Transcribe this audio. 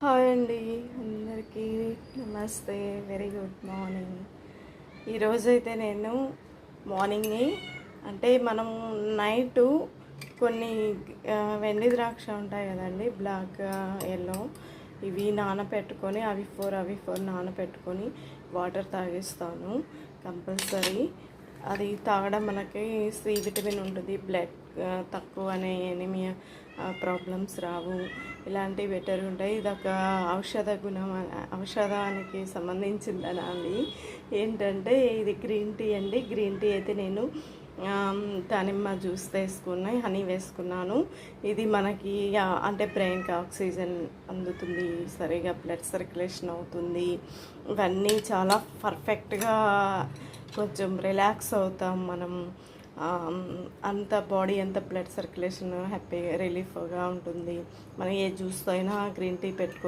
Hi అండి, అందరికీ నమస్తే. Very good morning. ఈరోజైతే నేను మార్నింగే అంటే మనం నైటు కొన్ని వెండి ద్రాక్ష ఉంటాయి కదండి, బ్లాక్ ఎల్లో, ఇవి నానబెట్టుకొని అవి ఫోర్ నానబెట్టుకొని వాటర్ తాగిస్తాను కంపల్సరీ. అది తాగడం మనకి సి విటమిన్ ఉంటుంది, బ్లడ్ తక్కువనే ఎనిమియా ప్రాబ్లమ్స్ రావు, ఇలాంటివి బెటర్ ఉంటాయి. ఇది ఒక ఔషధానికి సంబంధించిందనండి. ఏంటంటే ఇది గ్రీన్ టీ అండి. గ్రీన్ టీ అయితే నేను దానిమ్మ జ్యూస్ వేసుకున్నాయి, హనీ వేసుకున్నాను. ఇది మనకి అంటే బ్రెయిన్కి ఆక్సిజన్ అందుతుంది, సరిగా బ్లడ్ సర్క్యులేషన్ అవుతుంది. ఇవన్నీ చాలా పర్ఫెక్ట్గా కొంచెం రిలాక్స్ అవుతాం మనం. అంత బాడీ అంత బ్లడ్ సర్క్యులేషన్ హ్యాపీగా రిలీఫ్గా ఉంటుంది. మనం ఏ జ్యూస్తో అయినా గ్రీన్ టీ పెట్టుకో